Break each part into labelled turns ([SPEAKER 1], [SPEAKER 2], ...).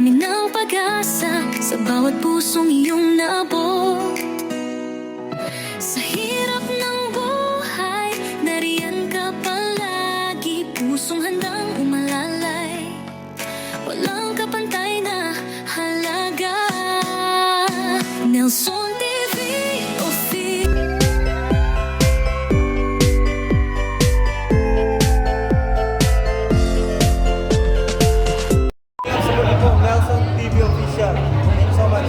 [SPEAKER 1] dami ng pag-asa sa bawat pusong iyong nabog. Sa hirap ng buhay, nariyan ka palagi, pusong handang umalalay, walang kapantay na halaga. Nelson TV Official.
[SPEAKER 2] Nelson TV Official. Thank you so much.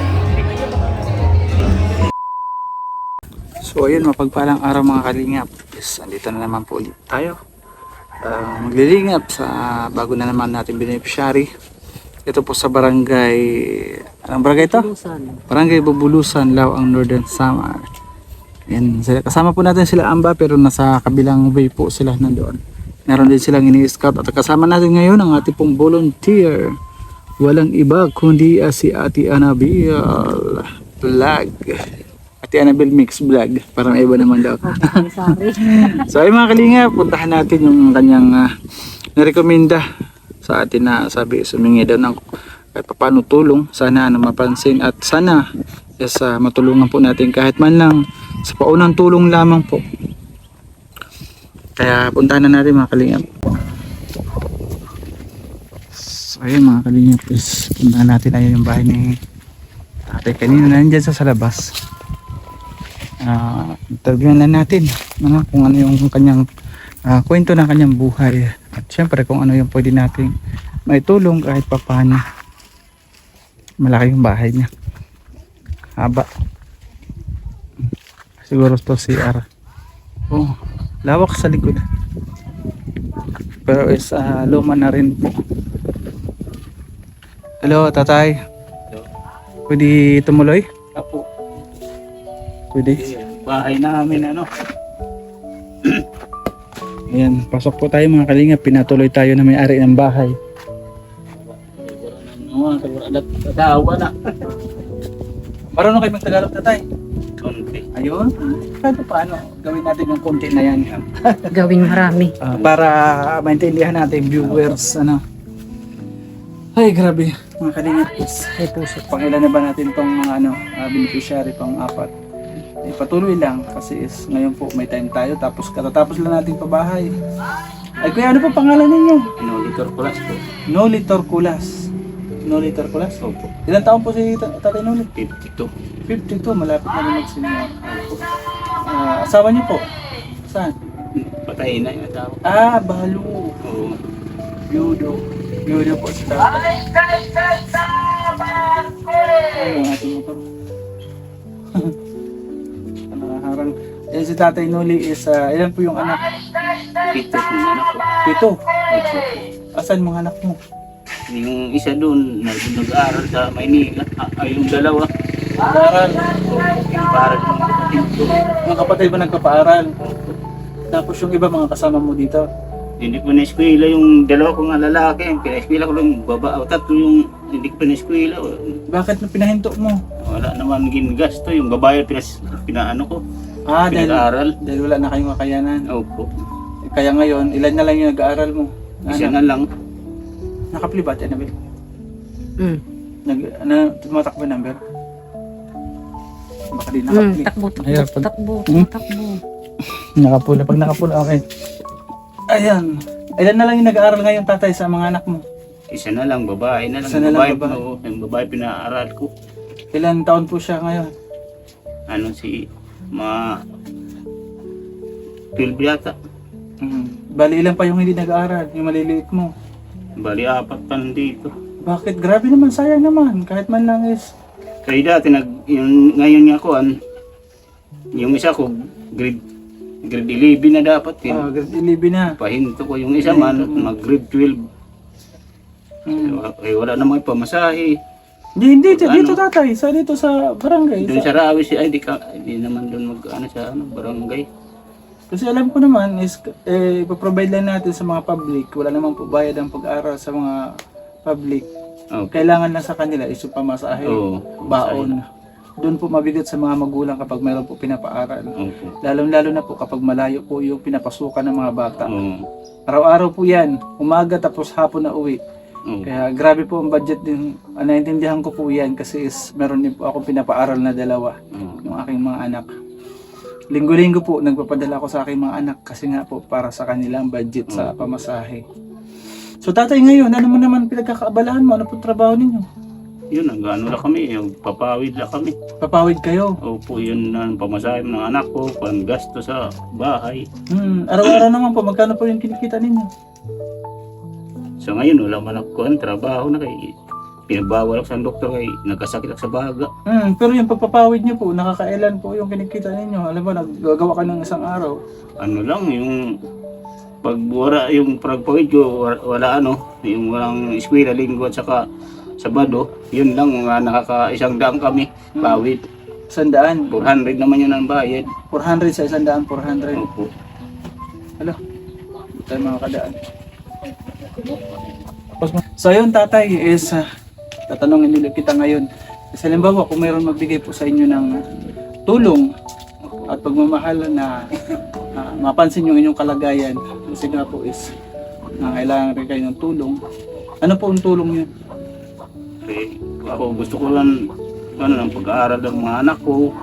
[SPEAKER 3] So ayun, mapagpalang araw mga kalingap. Yes, andito na naman po ulit tayo. Maglilingap sa bago na naman natin beneficiary. Ito po sa barangay, anong barangay ito? Barangay Bubulusan, Laoang, Northern Samar. Yan, kasama po natin sila Amba, pero nasa kabilang way po sila nandoon. Meron din silang ini-scout at kasama natin ngayon ang ating pong volunteer. Walang iba kundi si Ate Annabel Vlog. Ate Annabel Mix Vlog. Parang iba naman daw. So ay mga kalinga, puntahan natin yung kanyang narekomenda sa atin na sabi sumingi daw ng kahit paano tulong. Sana mapansin at sana matulungan po natin kahit man lang sa paunang tulong lamang po. Kaya puntahan na natin mga kalingap. So ayun mga kalingap, puntahan natin. Ayun yung bahay ni tatay kanina, nandyan sa labas. Interviewin na natin kung ano yung kanyang kwento ng kanyang buhay at syempre kung ano yung pwede natin maitulong kahit papaano. Malaki yung bahay niya, haba, siguro to CR. Oh, lawak sa likod, pero luma na rin po. Hello tatay.
[SPEAKER 4] Hello.
[SPEAKER 3] Pwede tumuloy?
[SPEAKER 4] Apo,
[SPEAKER 3] Pwede.
[SPEAKER 4] bahay namin ano.
[SPEAKER 3] Ayan, pasok po tayo mga kalinga. Pinatuloy tayo na may-ari ng bahay.
[SPEAKER 4] Tawa na.
[SPEAKER 3] Marunong kayo mag-Tagalog tatay?
[SPEAKER 4] Konti.
[SPEAKER 3] Ayun. Kahit paano, gawin natin yung konti na yan.
[SPEAKER 5] Gawing marami.
[SPEAKER 3] Para maintindihan natin viewers. Ay, grabe. Mga kalinga. Ay puso. Pangilan na ba natin itong mga beneficiary pang-4? Patuloy lang kasi ngayon po may time tayo tapos katatapos lang natin pabahay. Ay kuya, ano po pangalan ninyo?
[SPEAKER 4] Inolitor Plus po.
[SPEAKER 3] Nolitor Kulas. Nolitor Kulas?
[SPEAKER 4] Opo.
[SPEAKER 3] Ilan taon po si Tatay Nolit?
[SPEAKER 4] 52.
[SPEAKER 3] 52, malapit na rin mag-senior. Asawa niyo po? Saan?
[SPEAKER 4] Patay na yung tao.
[SPEAKER 3] Balo.
[SPEAKER 4] Oo.
[SPEAKER 3] Biyudo. Biyudo po si Tatay. Ay, ang ating motor. Nakaharang. Yan si Tatay Noli ilan po yung anak?
[SPEAKER 4] 52 yung anak ko.
[SPEAKER 3] 7.
[SPEAKER 4] Opo.
[SPEAKER 3] Asan mga anak mo?
[SPEAKER 4] Yung isa doon, nag-aaral sa Maynila. Yung dalawa.
[SPEAKER 3] Nag-aaral.
[SPEAKER 4] Yung para ng kapatid ko.
[SPEAKER 3] Mga kapatid ba nagpapaaral? Tapos yung iba mga kasama mo dito?
[SPEAKER 4] Hindi ko na-eskwela yung dalawa kong lalaki. Yung pina-eskwela ko lang yung baba. Tatlo yung hindi ko na-eskwela.
[SPEAKER 3] Bakit na pinahinto mo?
[SPEAKER 4] Wala naman ginagasto. Yung babae pinaano ko. Pinag-aaral.
[SPEAKER 3] Dahil wala na kayong kakayanan.
[SPEAKER 4] Opo.
[SPEAKER 3] Kaya ngayon, ilan na lang yung nag-aaral mo?
[SPEAKER 4] Isa na lang.
[SPEAKER 3] Nakapli ba, Annabel? Tumatakbo yung number? Baka di nakapli.
[SPEAKER 5] Takbo,
[SPEAKER 3] Ayan,
[SPEAKER 5] takbo,
[SPEAKER 3] Hmm?
[SPEAKER 5] takbo.
[SPEAKER 3] Nakapula. Pag nakapula, okay. Ayan. Ilan na lang yung nag-aaral ngayon, tatay, sa mga anak mo?
[SPEAKER 4] Isa na lang, babae na lang.
[SPEAKER 3] Isa na lang,
[SPEAKER 4] babae,
[SPEAKER 3] babae.
[SPEAKER 4] Oo, yung babae pinaaral ko.
[SPEAKER 3] Ilan taon po siya ngayon?
[SPEAKER 4] Mga 12 yata.
[SPEAKER 3] Bali, ilan pa yung hindi nag-aaral? Yung maliliit mo?
[SPEAKER 4] Bali, 4 pa nandito.
[SPEAKER 3] Bakit? Grabe naman, sayang naman. Kahit man lang
[SPEAKER 4] Kaya dati, ngayon nga ko, yung isa ko, grade 11 na dapat.
[SPEAKER 3] grade 11 na.
[SPEAKER 4] Pahinto ko yung isa man, mag-grade 12. Wala namang pamasahe.
[SPEAKER 3] Hindi, dito
[SPEAKER 4] Ano?
[SPEAKER 3] tatay. Dito sa barangay.
[SPEAKER 4] Doon sa Rawi, di naman doon sa barangay.
[SPEAKER 3] Kasi alam ko naman ipaprovide lang natin sa mga public. Wala namang bayad ang pag-aral sa mga public.
[SPEAKER 4] Okay.
[SPEAKER 3] Kailangan lang sa kanila pamasahe,
[SPEAKER 4] Oo,
[SPEAKER 3] baon. Doon po mabigat sa mga magulang kapag mayroon po pinapaaral.
[SPEAKER 4] Opo.
[SPEAKER 3] Lalo na po kapag malayo po yung pinapasukan ng mga bata.
[SPEAKER 4] Oo.
[SPEAKER 3] Araw-araw po yan, umaga tapos hapon na uwi.
[SPEAKER 4] Oo.
[SPEAKER 3] Kaya grabe po ang budget din. Naintindihan ko po yan kasi meron din po ako pinapaaral na dalawa.
[SPEAKER 4] Oo.
[SPEAKER 3] Yung aking mga anak. Linggo-linggo po nagpapadala ko sa aking mga anak kasi nga po para sa kanilang budget sa pamasahe. So tatay ngayon, ano mo naman pinagkakaabalahan mo? Ano po trabaho ninyo?
[SPEAKER 4] Yun, ano lang kami, yung papawid lang kami.
[SPEAKER 3] Papawid kayo?
[SPEAKER 4] Opo, yun ang pamasahe ng anak ko, panggasto sa bahay.
[SPEAKER 3] Araw-araw naman po, magkano po yung kinikita ninyo?
[SPEAKER 4] So ngayon, wala man ako ang trabaho na kay pinabawal ako sa doktor kay nagkasakit ako sa baga.
[SPEAKER 3] Pero yung pagpapawid nyo po, nakakailan po yung kinikita ninyo? Alam mo, naggagawa ka ng isang araw.
[SPEAKER 4] Ano lang, yung pagbura, yung pagpawid ko, wala ano, yung walang eskwela, linggo at saka Sabado, yun lang, mga nakaka-100 kami, pawid.
[SPEAKER 3] 100?
[SPEAKER 4] 400 naman yun ang bayad.
[SPEAKER 3] 400 sa 100, 400.
[SPEAKER 4] Opo.
[SPEAKER 3] Alo, hindi tayo makakadaan. So yun tatay is, tatanungin nila kita ngayon. Kasi halimbawa kung mayroon magbigay po sa inyo ng tulong at pagmamahal na mapansin yung inyong kalagayan, kasi nga po is kailangan rin kayo ng tulong. Ano po ang tulong yun?
[SPEAKER 4] Eh, ako gusto ko lang ng pag-aaral ng mga anak ko,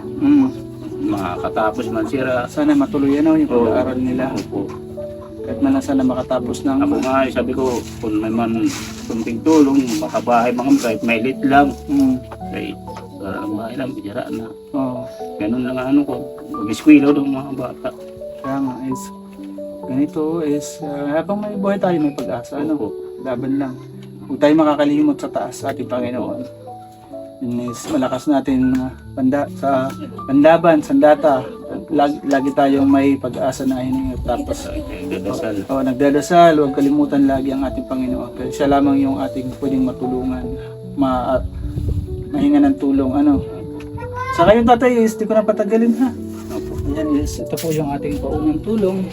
[SPEAKER 4] makatapos man sila.
[SPEAKER 3] Sana matuloy yung pag-aaral nila.
[SPEAKER 4] Opo.
[SPEAKER 3] Kahit man lang sana makatapos ng...
[SPEAKER 4] Ako nga, sabi ko, kung may man kunting tulong, makabahay mga kahit may lit lang. Kaya para ang bahay lang, bidira na.
[SPEAKER 3] Oo.
[SPEAKER 4] Ganun lang ano ko, mag-eskwilo ng mga bata.
[SPEAKER 3] Kaya nga is, ganito is, habang may buhay tayo may pag-asa, ano?
[SPEAKER 4] Opo.
[SPEAKER 3] Laban lang. Huwag tayo makakalimot sa taas ating Panginoon. Yun is, malakas natin sa panlaban, sandata. Lagi tayong may pag-asa na hininga. Tapos,
[SPEAKER 4] Nagdadasal.
[SPEAKER 3] nagdadasal, huwag kalimutan lagi ang ating Panginoon. Kaya siya lamang yung ating pwedeng matulungan, mahinga ng tulong. Ano? Sa kayo tatay is, di ko na patagalin ha.
[SPEAKER 4] Opo.
[SPEAKER 3] Ayan is, ito po yung ating paunang tulong.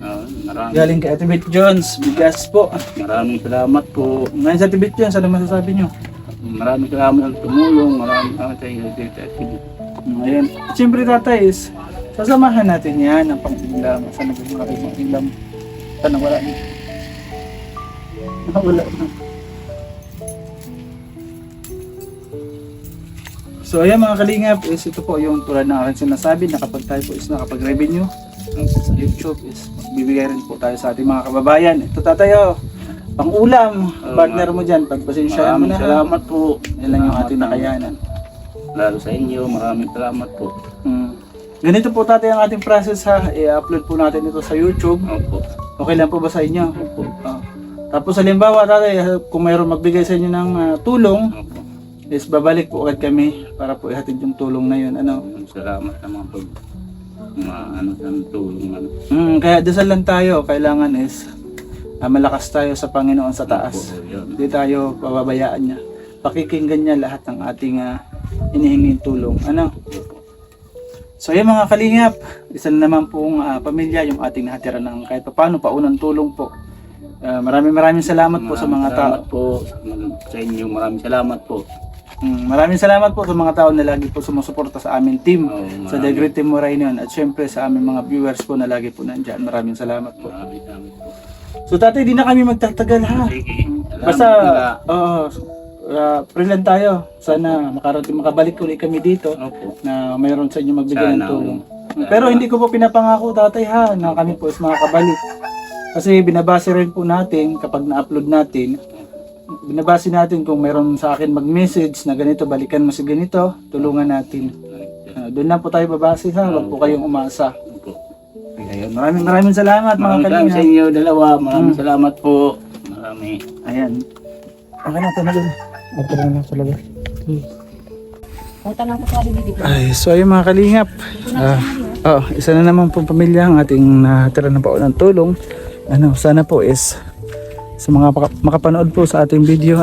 [SPEAKER 4] Maraming
[SPEAKER 3] Galing kay Ate Beth Jones, bigas po.
[SPEAKER 4] salamat po.
[SPEAKER 3] Ngayon sa Ate Beth Jones, ano masasabi nyo?
[SPEAKER 4] Maraming salamat ang tumulong. Maraming salamat sa iyo.
[SPEAKER 3] Ayan. Siyempre tatay is, sasamahan natin yan ang pang-ilam. Sana ba yung aking pang-ilam? Sana wala na. Wala na. So ayan mga kalingap, is ito po yung tulad ng aking sinasabi na kapag tayo po is nakapag-revenue sa YouTube is bibigay rin po tayo sa ating mga kababayan. Ito tatayo, pang-ulam, partner mo dyan, pagpasensyahan mo
[SPEAKER 4] Maraming
[SPEAKER 3] na.
[SPEAKER 4] salamat po.
[SPEAKER 3] Yan lang yung ating nakayanan.
[SPEAKER 4] Lalo sa inyo, maraming salamat po.
[SPEAKER 3] Ganito po tatay ang ating process ha, i-upload po natin ito sa YouTube.
[SPEAKER 4] Opo.
[SPEAKER 3] Okay lang po ba sa inyo?
[SPEAKER 4] Opo.
[SPEAKER 3] Tapos halimbawa tatay, kung mayroon magbigay sa inyo ng tulong,
[SPEAKER 4] Opo.
[SPEAKER 3] is babalik po agad kami para po ihatid yung tulong na yun. Ano?
[SPEAKER 4] Salamat naman po. Sa tulong.
[SPEAKER 3] Kaya dasal lang tayo, kailangan is malakas tayo sa Panginoon sa taas.
[SPEAKER 4] Opo, yun.
[SPEAKER 3] Hindi tayo pababayaan niya. Pakikinggan niya lahat ng ating inihinging tulong. Ano? So yung mga kalingap, isa na naman pong pamilya yung ating nahatira ng kahit paano paunang tulong po. Maraming salamat po sa mga tao.
[SPEAKER 4] Salamat po sa inyo. Maraming salamat po.
[SPEAKER 3] Maraming salamat po sa mga tao na lagi po sumusuporta sa aming team, sa The Great Team Moraynon, at syempre sa aming mga viewers po na lagi po nandyan. Maraming salamat po.
[SPEAKER 4] Maraming salamat po.
[SPEAKER 3] So tatay, di na kami magtatagal ha.
[SPEAKER 4] Sige.
[SPEAKER 3] Basta, pray lang tayo. Sana makabalik ulit kami dito
[SPEAKER 4] Opo.
[SPEAKER 3] na mayroon sa inyo magbigay ng
[SPEAKER 4] Sana,
[SPEAKER 3] tulong. Pero hindi ko po pinapangako tatay ha na kami po is makakabalik. Kasi binabase rin po natin kapag na-upload natin, binabase natin kung mayroon sa akin mag-message na ganito, balikan mo si ganito, tulungan natin. Doon lang po tayo babase ha, wag po kayong umasa.
[SPEAKER 4] Opo.
[SPEAKER 3] Ayun, maraming salamat mga
[SPEAKER 4] Maraming salamat sa
[SPEAKER 3] kalingap.
[SPEAKER 4] inyo dalawa. Maraming salamat po. Marami.
[SPEAKER 3] Ayan. Okay na, tanagin. Okay na talaga. Ay, so ayun mga kalingap. Isa na naman pong pamilya ang ating natira na po ng tulong. Sana po is sa mga makapanood po sa ating video,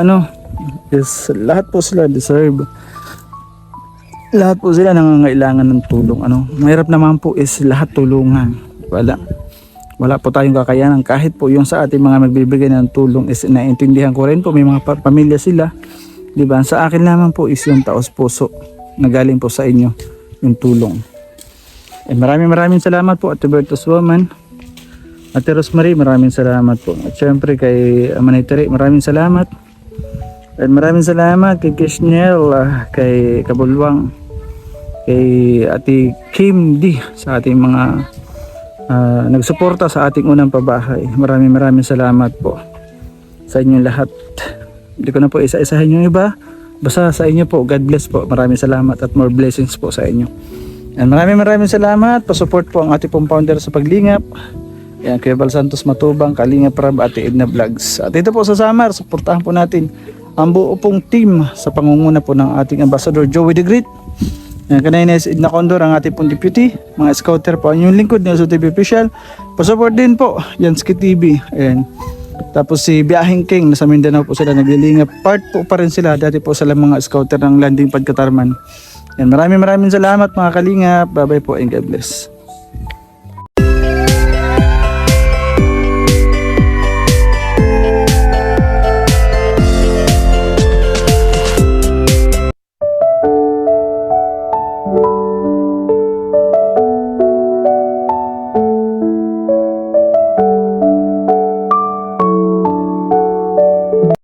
[SPEAKER 3] is lahat po sila deserve. Lahat po sila nangangailangan ng tulong. Mahirap naman po is lahat tulungan. Wala po tayong kakayanan kahit po yung sa ating mga magbibigay ng tulong is naiintindihan ko rin po, may mga pamilya sila, di ba? Sa akin naman po is yung taos puso na galing po sa inyo yung tulong. Maraming salamat po Ate Bertus Woman, Ate Rosemary, maraming salamat po. At syempre kay Manay Tere, maraming salamat. At maraming salamat kay Kishnel, kay Kabulwang, kay Ate Kim D sa ating mga nagsuporta sa ating unang pabahay. Maraming salamat po sa inyong lahat. Hindi ko na po isa-isahin yung iba. Basta sa inyo po, God bless po. Maraming salamat at more blessings po sa inyo. And maraming salamat. Pasupport po ang ating pong founder sa paglingap. Yan, Kuya Bal Santos Matubang, Kalingap Rab, Ate Edna Vlogs. At ito po sa Samar, suportahan po natin ang buo pong team sa pangunguna po ng ating Ambassador Joey the Great. Yan, kanina is Edna Condor, ang ating pong deputy. Mga scouter po, ang yung lingkod ng TV Official. Pasupport din po, Janski TV. Ayan. Tapos si Biyahing King, nasa Mindanao po sila naglilingap. Part po pa rin sila, dati po sila mga scouter ng Landing Pad Katarman. Yan, maraming salamat mga kalingap. Bye bye po and God bless.